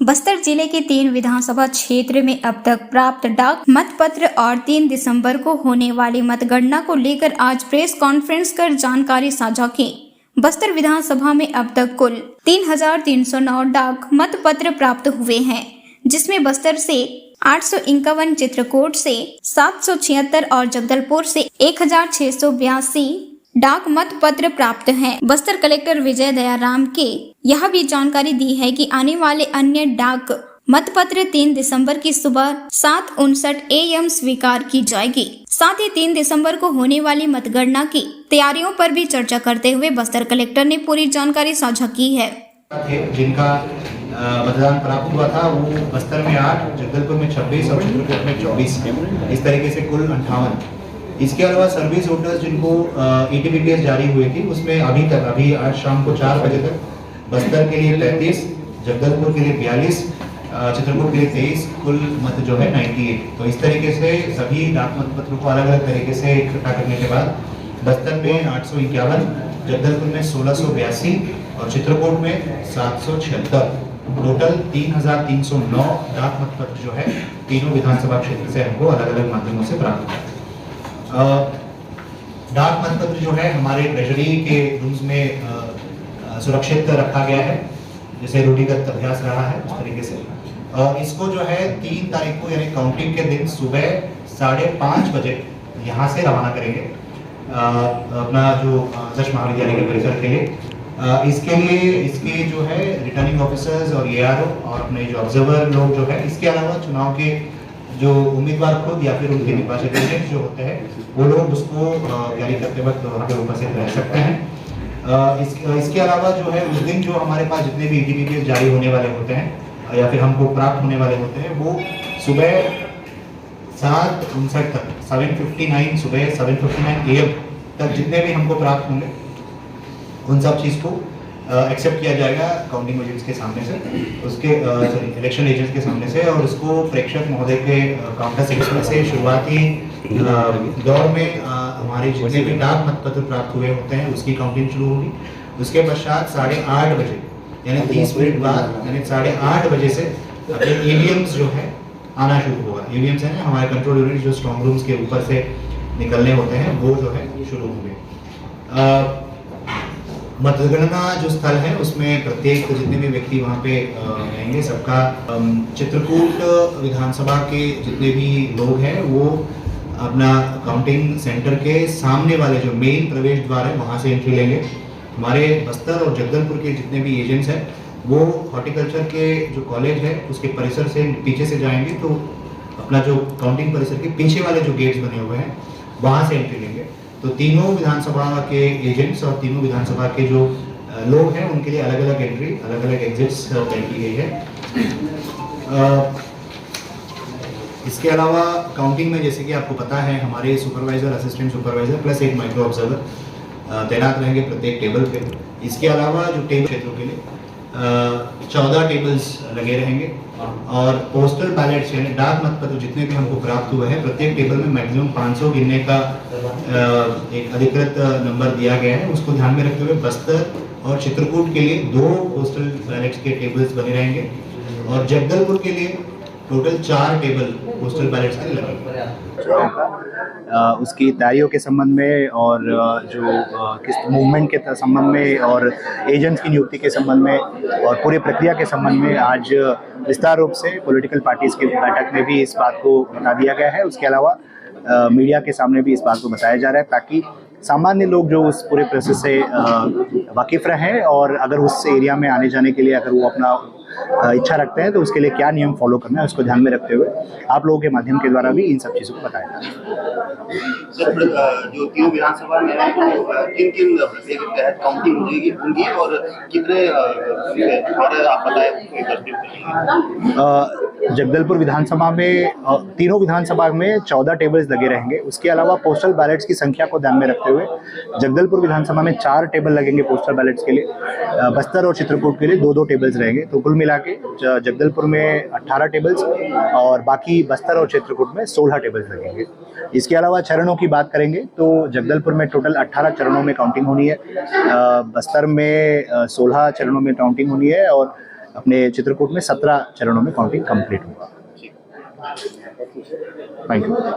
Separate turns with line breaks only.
बस्तर जिले के 3 विधानसभा क्षेत्र में अब तक प्राप्त डाक मतपत्र और 3 दिसंबर को होने वाली मतगणना को लेकर आज प्रेस कॉन्फ्रेंस कर जानकारी साझा की। बस्तर विधानसभा में अब तक कुल 3,309 डाक मतपत्र प्राप्त हुए हैं, जिसमें बस्तर से 851, चित्रकूट से 776 और जगदलपुर से 1,682 डाक मत पत्र प्राप्त हैं। बस्तर कलेक्टर विजय दयाराम के यह भी जानकारी दी है कि आने वाले अन्य डाक मतपत्र 3 दिसंबर की सुबह 7:59 AM स्वीकार की जाएगी। साथ ही 3 दिसंबर को होने वाली मतगणना की तैयारियों पर भी चर्चा करते हुए बस्तर कलेक्टर ने पूरी जानकारी साझा की है।
जिनका मतदान प्राप्त हुआ था वो बस्तर में 8, जगदलपुर में 26 और चित्रकूट में 24, इस तरीके से कुल 58। इसके अलावा सर्विस वोटर्स जिनको ETPPS जारी हुई थी उसमें अभी आज शाम को 4 बजे तक बस्तर के लिए 33, जगदलपुर के लिए 42, चित्रकूट के लिए 23, कुल मत जो है 98। तो इस तरीके से सभी डाक मतपत्रों को अलग अलग तरीके से इकट्ठा करने के बाद बस्तर में 851, जगदलपुर में 1682 और चित्रकूट में 776, टोटल 3,309 डाक मतपत्र जो है तीनों विधानसभा क्षेत्र से हमको अलग अलग माध्यमों से प्राप्त हुआ। डाक मतपत्र जो है हमारे ट्रेजरी के रूम्स में सुरक्षित रखा गया है, जैसे रूढ़िगत अभ्यास रहा है उस तरीके से। और इसको जो है 3 तारीख को यानी काउंटिंग के दिन सुबह 5:30 बजे यहाँ से रवाना करेंगे अपना जो आदर्श महाविद्यालय के परिसर के लिए। इसके लिए इसके जो है रिटर्निंग ऑफिसर्स और ARO और अपने जो ऑब्जर्वर लोग जो है, इसके अलावा चुनाव के जो उम्मीदवार खुद या फिर उनके निर्वाचित एजेंट जो होते हैं वो लोग उसको जारी करते वक्त वहाँ पे उपस्थित रह सकते हैं। इसके अलावा जो है उस दिन जो हमारे पास जितने भी ETPPS जारी होने वाले होते हैं या फिर हमको प्राप्त होने वाले होते हैं वो सुबह 7:59 तक 7:59 सुबह 7:59 AM तक जितने भी हमको प्राप्त होंगे उन सब चीज़ को एक्सेप्ट किया जाएगा काउंटिंग एजेंट्स के सामने से, उसके इलेक्शन एजेंट्स के सामने से, और उसको प्रेक्षक महोदय के काउंटर सेक्शन से शुरुआती दौर में हमारे जितने भी डाक मतपत्र प्राप्त हुए होते हैं उसकी काउंटिंग शुरू होगी। उसके पश्चात 8:30 बजे यानी 30 मिनट बाद यानी 8:30 बजे से अपने EVMs जो है आना शुरू होगा। EVMs है ना हमारे कंट्रोल यूनिट जो स्ट्रॉन्ग रूम्स के ऊपर से निकलने होते हैं वो जो है शुरू होंगे। मतगणना जो स्थल है उसमें प्रत्येक जितने भी व्यक्ति वहाँ पे रहेंगे सबका चित्रकूट विधानसभा के जितने भी लोग हैं वो अपना काउंटिंग सेंटर के सामने वाले जो मेन प्रवेश द्वार है वहाँ से एंट्री लेंगे। हमारे बस्तर और जगदलपुर के जितने भी एजेंट्स हैं वो हॉर्टिकल्चर के जो कॉलेज है उसके परिसर से पीछे से जाएंगे, तो अपना जो काउंटिंग परिसर के पीछे वाले जो गेट्स बने हुए हैं वहाँ से एंट्री लेंगे। तो तीनों विधानसभा के एजेंट्स और तीनों विधानसभा के जो लोग हैं उनके लिए अलग अलग एंट्री अलग अलग एग्जिट्स तय की गई है। इसके अलावा काउंटिंग में जैसे कि आपको पता है हमारे सुपरवाइजर, असिस्टेंट सुपरवाइजर प्लस एक माइक्रो ऑब्जर्वर तैनात रहेंगे प्रत्येक टेबल पे। इसके अलावा जो टेबल क्षेत्रों के लिए 14 टेबल्स लगे रहेंगे और पोस्टल बैलेट्स यानी डाक मतपत्र जितने भी हमको प्राप्त हुए हैं प्रत्येक टेबल में मैक्सिमम 500 गिनने का एक अधिकृत नंबर दिया गया है। उसको ध्यान में रखते हुए बस्तर और चित्रकूट के लिए 2 पोस्टल बैलेट्स के टेबल्स बने रहेंगे और जगदलपुर के लिए टोटल 4 टेबल पोस्टल बैलेट्स के लिए लगेंगे। उसकी तैयारियों के संबंध में और जो किस मूवमेंट के संबंध में और एजेंट्स की नियुक्ति के संबंध में और पूरी प्रक्रिया के संबंध में आज विस्तार रूप से पॉलिटिकल पार्टीज की बैठक में भी इस बात को बता दिया गया है। उसके अलावा मीडिया के सामने भी इस बात को बताया जा रहा है ताकि सामान्य लोग जो उस पूरे प्रोसेस से वाकिफ रहें और अगर उस एरिया में आने जाने के लिए अगर वो अपना इच्छा रखते हैं तो उसके लिए क्या नियम फॉलो करना है उसको ध्यान में रखते हुए आप लोगों के माध्यम के द्वारा भी इन सब चीज़ों को बताया जा रहा है।
जो तीनों विधानसभा में है किन तहत काउंटिंग हो जाएगी उनकी और कितने आप बताएं।
जगदलपुर विधानसभा में तीनों विधानसभा में 14 टेबल्स लगे रहेंगे। उसके अलावा पोस्टल बैलेट्स की संख्या को ध्यान में रखते हुए जगदलपुर विधानसभा में 4 टेबल लगेंगे पोस्टल बैलेट्स के लिए, बस्तर और चित्रकूट के लिए 2-2 टेबल्स रहेंगे। तो कुल मिला के जगदलपुर में 18 टेबल्स और बाकी बस्तर और चित्रकूट में 16 टेबल्स लगेंगे। इसके अलावा चरणों की बात करेंगे तो जगदलपुर में टोटल 18 चरणों में काउंटिंग होनी है, बस्तर में 16 चरणों में काउंटिंग होनी है और
अपने चित्रकूट में 17 चरणों में काउंटिंग कंप्लीट होगा। Thank you.